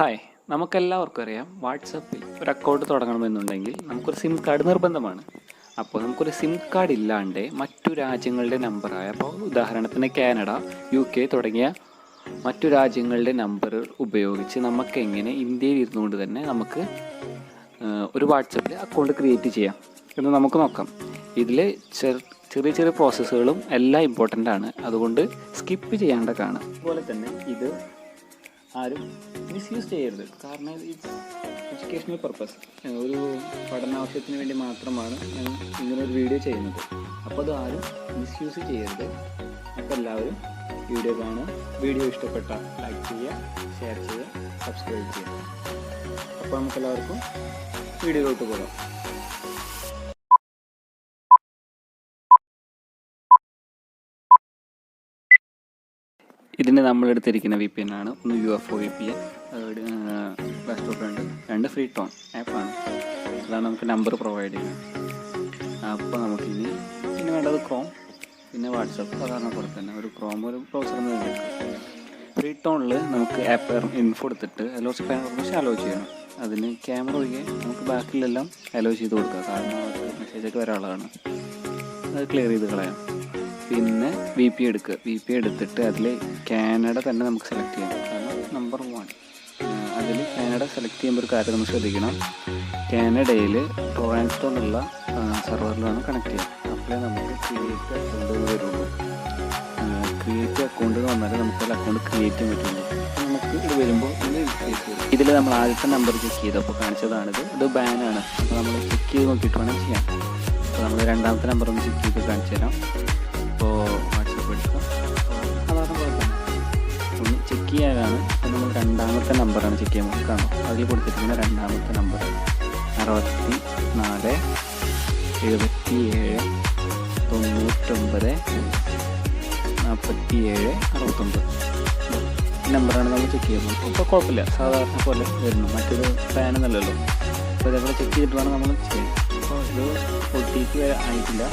Hi, നമുക്കെല്ലാവർക്കും അറിയാം വാട്സപ്പിൽ ഒരു അക്കൗണ്ട് തുടങ്ങണമെന്നുണ്ടെങ്കിൽ നമുക്കൊരു സിം കാർഡ് നിർബന്ധമാണ്. അപ്പോൾ നമുക്കൊരു സിം കാർഡ് ഇല്ലാണ്ട് മറ്റു രാജ്യങ്ങളുടെ നമ്പറായ, അപ്പോൾ ഉദാഹരണത്തിന് കാനഡ, UK തുടങ്ങിയ മറ്റു രാജ്യങ്ങളുടെ നമ്പർ ഉപയോഗിച്ച് നമുക്ക് എങ്ങനെ ഇന്ത്യയിൽ ഇരുന്നുകൊണ്ട് തന്നെ നമുക്ക് ഒരു വാട്സപ്പിൽ അക്കൗണ്ട് ക്രിയേറ്റ് ചെയ്യാം എന്ന് നമുക്ക് നോക്കാം. ഇതിൽ ചെറിയ ചെറിയ പ്രോസസ്സുകളും എല്ലാം ഇമ്പോർട്ടൻ്റ് ആണ്, അതുകൊണ്ട് സ്കിപ്പ് ചെയ്യേണ്ടതാണ്. അതുപോലെ തന്നെ ഇത് ആരും മിസ്യൂസ് ചെയ്യരുത്, കാരണം ഇത് എഡ്യൂക്കേഷണൽ പർപ്പസ്, ഒരു പഠനാവശ്യത്തിന് വേണ്ടി മാത്രമാണ് ഞാൻ ഇങ്ങനൊരു വീഡിയോ ചെയ്യുന്നത്. അപ്പോൾ അത് ആരും മിസ്യൂസ് ചെയ്യരുത്. അപ്പോൾ എല്ലാവരും വീഡിയോ കാണുക, വീഡിയോ ഇഷ്ടപ്പെട്ടാൽ ലൈക്ക് ചെയ്യുക, ഷെയർ ചെയ്യുക, സബ്സ്ക്രൈബ് ചെയ്യുക. അപ്പോൾ നമുക്കെല്ലാവർക്കും വീഡിയോയിലോട്ട് പോകാം. ഇതിന് നമ്മളെടുത്തിരിക്കുന്ന VPN ആണ്. ഒന്ന് UFO VPN, രണ്ട് ഫ്രീ ടോൺ ആപ്പാണ്. അതാണ് നമുക്ക് നമ്പർ പ്രൊവൈഡ് ചെയ്യുന്നത്. അപ്പോൾ നമുക്കിനി പിന്നെ വേണ്ടത് ക്രോം, പിന്നെ വാട്സപ്പ്. സാധാരണ പോലെ തന്നെ ഒരു ക്രോം ഒരു ബ്രൗസർ എടുക്കും. ഫ്രീ ടോണിൽ നമുക്ക് ആപ്പ് ഇൻഫോ എടുത്തിട്ട് അതിൽ കുറച്ച് പെർമിഷൻ അലോ ചെയ്യണം. അതിന് ക്യാമറ ഒഴികെ നമുക്ക് ബാക്കിലെല്ലാം അലോ ചെയ്ത് കൊടുക്കുക, കാരണം അവർക്ക് മെസ്സേജൊക്കെ വരാനുള്ളതാണ്. അത് ക്ലിയർ ചെയ്ത് കളയാം. പിന്നെ VP എടുക്കുക. VP എടുത്തിട്ട് അതിൽ കാനഡ തന്നെ നമുക്ക് സെലക്ട് ചെയ്യാം, കാരണം നമ്പർ 1. അതിൽ കാനഡ സെലക്ട് ചെയ്യുമ്പോൾ ഒരു കാര്യം നമ്മൾ ശ്രദ്ധിക്കണം, കാനഡയിൽ ടൊറാൻറ്റോ എന്നുള്ള സെർവറിലാണ് കണക്ട് ചെയ്യുക. അപ്പോഴേ നമുക്ക് ക്രിയേറ്റ് അക്കൗണ്ട് വരുള്ളൂ. ക്രിയേറ്റ് അക്കൗണ്ട് എന്ന് പറഞ്ഞാൽ നമുക്ക് അക്കൗണ്ട് ക്രിയേറ്റ് ചെയ്യാൻ പറ്റുള്ളൂ. നമുക്ക് ഇത് വരുമ്പോൾ ഇതിൽ നമ്മൾ ആദ്യത്തെ നമ്പർ ചെക്ക് ചെയ്തപ്പോൾ കാണിച്ചതാണിത്. ഇത് ബാനാണ്, അപ്പോൾ നമ്മൾ ചെക്ക് ചെയ്ത് നോക്കിയിട്ട് വേണം ചെയ്യാൻ. അപ്പോൾ നമ്മൾ രണ്ടാമത്തെ നമ്പർ ഒന്ന് ചെക്ക് ചെയ്ത് കാണിച്ചു തരാം. ഇപ്പോൾ വാട്സപ്പ് എടുക്കുക, സാധാരണ പോലെ തന്നെ ഒന്ന് ചെക്ക് ചെയ്യാനാണ്. അപ്പോൾ നമ്മൾ രണ്ടാമത്തെ നമ്പറാണ് ചെക്ക് ചെയ്യാൻ നോക്കാമോ. അതിൽ കൊടുത്തിരിക്കുന്ന രണ്ടാമത്തെ നമ്പർ 64 77 99 47 69 ഈ നമ്പറാണ് നമ്മൾ ചെക്ക് ചെയ്യുന്നത്. ഇപ്പോൾ കുഴപ്പമില്ല, സാധാരണ പോലെ വരുന്നു, മറ്റൊരു ഫാനൊന്നുമല്ലല്ലോ. അപ്പോൾ ഇതേപോലെ ചെക്ക് ചെയ്തിട്ട് വേണം നമ്മൾ ചെയ്യാൻ. അപ്പോൾ ഇത് OTP ആയിട്ടില്ല,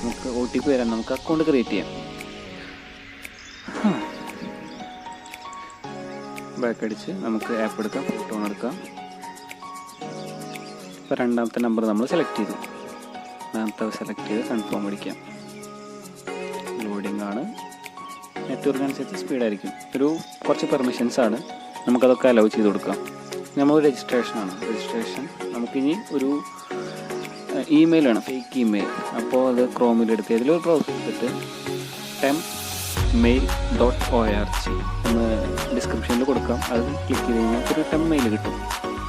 നമുക്ക് OTP വരാൻ നമുക്ക് അക്കൗണ്ട് ക്രിയേറ്റ് ചെയ്യാം. ബാക്ക് അടിച്ച് നമുക്ക് ആപ്പ് എടുക്കാം, ഫോട്ടോ എടുക്കാം. ഇപ്പോൾ രണ്ടാമത്തെ നമ്പർ നമ്മൾ സെലക്ട് ചെയ്തു. സെലക്ട് ചെയ്ത് കൺഫേം അടിക്കാം. ലോഡിംഗ് ആണ്, നെറ്റ്വർക്ക് അനുസരിച്ച് സ്പീഡായിരിക്കും. കുറച്ച് പെർമിഷൻസ് ആണ്, നമുക്കതൊക്കെ അലോ ചെയ്ത് കൊടുക്കാം. നമ്മൾ രജിസ്ട്രേഷനാണ്. രജിസ്ട്രേഷൻ നമുക്കിനി ഒരു ഇമെയിലാണ്, ഫേക്ക് ഇമെയിൽ. അപ്പോൾ അത് ക്രോമിലെടുത്ത് ഇതിലൊരു ബ്രൗസർ എടുത്തിട്ട് temmail.org എന്ന് ഡിസ്ക്രിപ്ഷനിൽ കൊടുക്കാം. അത് ക്ലിക്ക് ചെയ്ത് കഴിഞ്ഞാൽ ഒരു മെയിൽ കിട്ടും,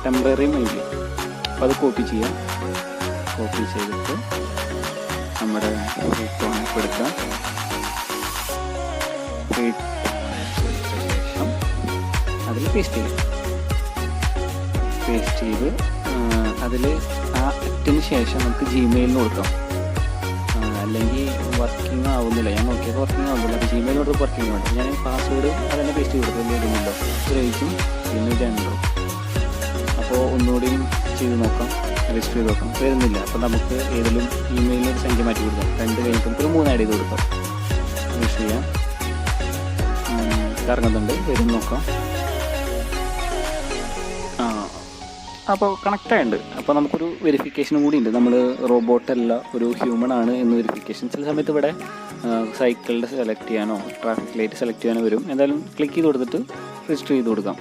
ടെമ്പററി മെയിൽ. അപ്പോൾ അത് കോപ്പി ചെയ്യാം. കോപ്പി ചെയ്തിട്ട് നമ്മുടെ ഫോൺ ആപ്പ് എടുക്കാം. ശേഷം അതിൽ പേസ്റ്റ് ചെയ്യും. പേസ്റ്റ് ചെയ്ത് അതിൽ ആ ആക്റ്റിന് ശേഷം നമുക്ക് ജിമെയിലിന് കൊടുക്കാം. അല്ലെങ്കിൽ വർക്കിംഗ് ആവുന്നില്ല, ഞാൻ നോക്കിയത് വർക്കിംഗ് ആവുന്നില്ല. അപ്പോൾ ജിമെയിലോട്ട് വർക്കിംഗ് വേണ്ട. ഞാൻ പാസ്വേഡ് അതിനെ പേസ്റ്റ് ചെയ്ത് കൊടുക്കും. വലിയ ഇടുന്നില്ല, ഉപയോഗിക്കും പിന്നെ ജനറൽ. അപ്പോൾ ഒന്നുകൂടിയും ചെയ്ത് നോക്കാം, രജിസ്റ്റർ ചെയ്ത് നോക്കാം. വരുന്നില്ല, അപ്പോൾ നമുക്ക് ഏതെങ്കിലും ഇമെയിലിൽ ഒരു സംഖ്യ മാറ്റി കൊടുക്കാം. 2 കഴിഞ്ഞിട്ട് നമുക്ക് 3 ആഡ് ചെയ്ത് കൊടുക്കാം. രജിസ്റ്റർ ചെയ്യാം. കറങ്ങുന്നുണ്ട്, വരും നോക്കാം. അപ്പോൾ കണക്റ്റായിട്ടുണ്ട്. അപ്പോൾ നമുക്കൊരു വെരിഫിക്കേഷനും കൂടി ഉണ്ട്. നമ്മൾ റോബോട്ടല്ല, ഒരു ഹ്യൂമൺ ആണ് എന്ന് വെരിഫിക്കേഷൻ. ചില സമയത്ത് ഇവിടെ സൈക്കിളിൻ്റെ സെലക്ട് ചെയ്യാനോ ട്രാഫിക് ലൈറ്റ് സെലക്ട് ചെയ്യാനോ വരും. എന്തായാലും ക്ലിക്ക് ചെയ്ത് കൊടുത്തിട്ട് രജിസ്റ്റർ ചെയ്ത് കൊടുക്കാം.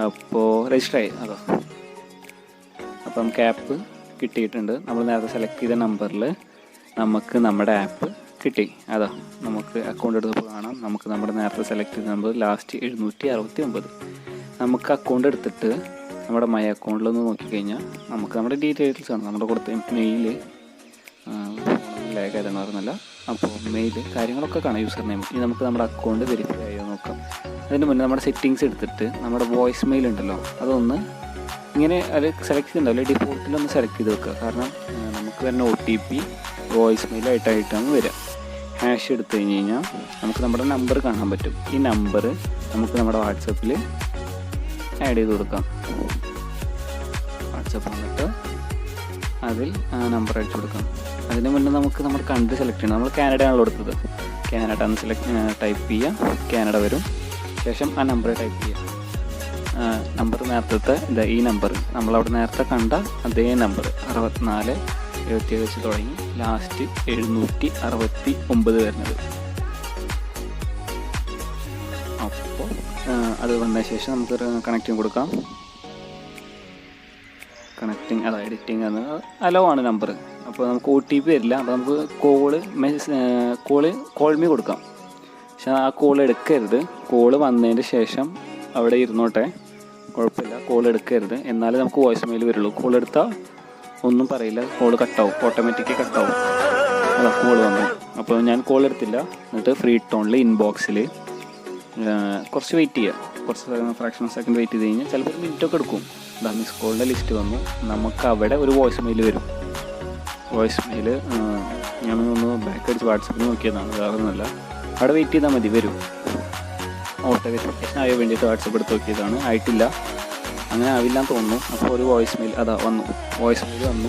അപ്പോൾ രജിസ്റ്റർ ആയി. അപ്പോൾ നമുക്ക് ആപ്പ് കിട്ടിയിട്ടുണ്ട്. നമ്മൾ നേരത്തെ സെലക്ട് ചെയ്ത നമ്പറിൽ നമുക്ക് നമ്മുടെ ആപ്പ് കിട്ടി. നമുക്ക് അക്കൗണ്ട് എടുത്തപ്പോൾ കാണാം. നമുക്ക് നമ്മുടെ നേരത്തെ സെലക്ട് ചെയ്ത നമ്പർ ലാസ്റ്റ് 769. നമുക്ക് അക്കൗണ്ട് എടുത്തിട്ട് നമ്മുടെ മൈ അക്കൗണ്ടിലൊന്ന് നോക്കിക്കഴിഞ്ഞാൽ നമുക്ക് നമ്മുടെ ഡീറ്റെയിൽസ് ആണ്. നമ്മുടെ കൊടുത്ത മെയിൽ, കാര്യങ്ങൾ പറഞ്ഞല്ല. അപ്പോൾ മെയിൽ കാര്യങ്ങളൊക്കെ കാണാം, യൂസർ നെയിം. ഇനി നമുക്ക് നമ്മുടെ അക്കൗണ്ട് വെരിഫൈ ആയോ നോക്കാം. അതിന് മുന്നേ നമ്മുടെ സെറ്റിങ്സ് എടുത്തിട്ട് നമ്മുടെ വോയിസ് മെയിൽ ഉണ്ടല്ലോ, അതൊന്ന് ഇങ്ങനെ അത് സെലക്ട് ചെയ്തിട്ടുണ്ടാവില്ല, ഡിഫോൾട്ടിലൊന്ന് സെലക്ട് ചെയ്ത് വെക്കുക. കാരണം നമുക്ക് വരുന്ന OTP വോയിസ് മെയിലായിട്ടാണ് വരിക. ഹാഷ് എടുത്തു കഴിഞ്ഞ് കഴിഞ്ഞാൽ നമുക്ക് നമ്മുടെ നമ്പർ കാണാൻ പറ്റും. ഈ നമ്പർ നമുക്ക് നമ്മുടെ വാട്സപ്പിൽ ആഡ് ചെയ്ത് കൊടുക്കാം. വാട്സപ്പ് വന്നിട്ട് അതിൽ നമ്പർ അടിച്ചു കൊടുക്കാം. അതിന് മുന്നേ നമുക്ക് നമ്മുടെ കൺട്രി സെലക്ട് ചെയ്യണം. നമ്മൾ കാനഡ ആണല്ലോ എടുത്തത്. കാനഡ എന്ന് ടൈപ്പ് ചെയ്യുക, കാനഡ വരും. ശേഷം ആ നമ്പർ ടൈപ്പ് ചെയ്യുക. നമ്പർ നേരത്തെ ഈ നമ്പർ നമ്മളവിടെ നേരത്തെ കണ്ട അതേ നമ്പർ 6477 വെച്ച് തുടങ്ങി ലാസ്റ്റ് 769 വരുന്നത്. അപ്പോൾ അത് വന്ന ശേഷം നമുക്ക് കണക്റ്റിംഗ് കൊടുക്കാം. കണക്റ്റിംഗ് എഡിറ്റിംഗ് എന്ന് അലോ ആണ് നമ്പർ. അപ്പോൾ നമുക്ക് OTP വരില്ല. അപ്പോൾ നമുക്ക് കോൾ മീ കൊടുക്കാം. പക്ഷെ ആ കോൾ എടുക്കരുത്. കോള് വന്നതിന് ശേഷം അവിടെ ഇരുന്നോട്ടെ, കുഴപ്പമില്ല. കോൾ എടുക്കരുത്, എന്നാലേ നമുക്ക് വോയിസ് മെയിൽ വരുള്ളൂ. കോൾ എടുത്താൽ ഒന്നും പറയില്ല, കോൾ കട്ടാവും, ഓട്ടോമാറ്റിക്കലി കട്ടാവും. അതാ കോൾ വന്നു. അപ്പോൾ ഞാൻ കോൾ എടുത്തില്ല. എന്നിട്ട് ഫ്രീ ടോണിൽ ഇൻബോക്സിൽ കുറച്ച് വെയിറ്റ് ചെയ്യുക. കുറച്ച് ഫ്രാക്ഷൻ സെക്കൻഡ് വെയിറ്റ് ചെയ്ത് കഴിഞ്ഞാൽ ചിലപ്പോൾ ഒരു മിനിറ്റൊക്കെ എടുക്കും. മിസ് കോളിൻ്റെ ലിസ്റ്റ് വന്നു. നമുക്ക് അവിടെ ഒരു വോയിസ് മെയിൽ വരും. വോയിസ് മെയിൽ ഞാനൊന്ന് ബാക്ക് അടിച്ച് വാട്സപ്പിൽ നോക്കിയതാണ്, വേറെ ഒന്നുമല്ല. അവിടെ വെയിറ്റ് ചെയ്താൽ മതി, വരും. ഓട്ടോ വെരിഫിക്കേഷൻ ആയ വേണ്ടിയിട്ട് വാട്സപ്പ് എടുത്ത് നോക്കിയതാണ്, ആയിട്ടില്ല. അങ്ങനെ ആവില്ലാന്ന് തോന്നുന്നു. അപ്പോൾ ഒരു വോയിസ് മെയിൽ വന്നു. വോയിസ് മെയിൽ വന്നു.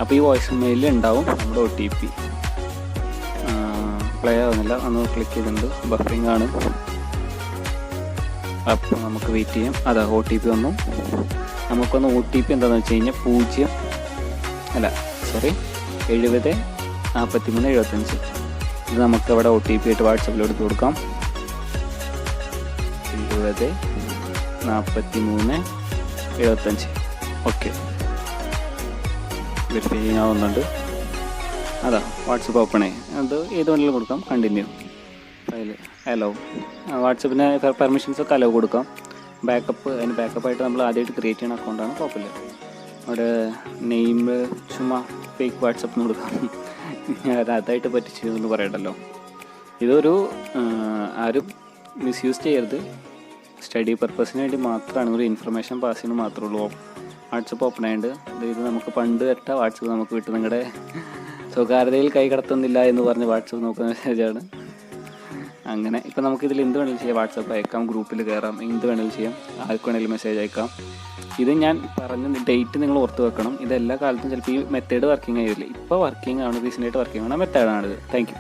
അപ്പോൾ ഈ വോയിസ് മെയിലിൽ ഉണ്ടാവും നമ്മുടെ OTP. പ്ലേ ആവുന്നില്ല, ഒന്ന് ക്ലിക്ക് ചെയ്തിട്ടുണ്ട്, ബഫറിംഗ് ആണ്. അപ്പോൾ നമുക്ക് വെയിറ്റ് ചെയ്യാം. OTP വന്നു. നമുക്കൊന്ന് OTP എന്താണെന്ന് വെച്ച് കഴിഞ്ഞാൽ 704375. ഇത് നമുക്കവിടെ OTP ആയിട്ട് വാട്സപ്പിൽ എടുത്ത് കൊടുക്കാം. 704375. ഓക്കെ, വെരിഫൈ ചെയ്യാവുന്നുണ്ട്. വാട്സപ്പ് ഓപ്പൺ ആയി. അത് ഏത് വേണമെങ്കിലും കൊടുക്കാം. Continue file allow. വാട്സപ്പിന് പെർമിഷൻസൊക്കെ അലോ കൊടുക്കാം. അതിന് ബാക്കപ്പായിട്ട് നമ്മൾ ആദ്യമായിട്ട് ക്രിയേറ്റ് ചെയ്യുന്ന അക്കൗണ്ടാണ്, കുഴപ്പമില്ല. അവിടെ നെയിം ചുമ്മാ ഫേക്ക് വാട്സപ്പിന് കൊടുക്കാം. ഞാൻ അതായിട്ട് പറ്റിച്ചെന്ന് പറയണ്ടല്ലോ. ഇതൊരു ആരും മിസ്യൂസ് ചെയ്യരുത്. സ്റ്റഡി പർപ്പസിന് വേണ്ടി മാത്രമാണ്, ഒരു ഇൻഫർമേഷൻ പാസ് ചെയ്യുന്നത് മാത്രമേ ഉള്ളൂ. വാട്സപ്പ് ഓപ്പൺ ആയിട്ട് ഇത് നമുക്ക് പണ്ട് തൊട്ട വാട്സപ്പ് നമുക്ക് വിട്ട് നിങ്ങളുടെ സ്വകാര്യതയിൽ കൈ കടത്തുന്നില്ല എന്ന് പറഞ്ഞ് വാട്സപ്പ് നോക്കുന്ന മെസ്സേജാണ്. അങ്ങനെ ഇപ്പം നമുക്കിതിൽ എന്ത് വേണമെങ്കിലും ചെയ്യാം. വാട്സപ്പ് അയക്കാം, ഗ്രൂപ്പിൽ കയറാം, എന്ത് വേണമെങ്കിലും ചെയ്യാം, ആർക്ക് വേണമെങ്കിലും മെസ്സേജ് അയക്കാം. ഇത് ഞാൻ പറഞ്ഞ ഡേറ്റ് നിങ്ങൾ ഓർത്ത് വെക്കണം. ഇതെല്ലാ കാലത്തും ചിലപ്പോൾ ഈ മെത്തേഡ് വർക്കിംഗ് ആയില്ല. ഇപ്പോൾ വർക്കിംഗ് ആണ്, റീസെൻ്റായിട്ട് വർക്കിംഗ് ആണ് മെത്തേഡാണിത്. Thank you.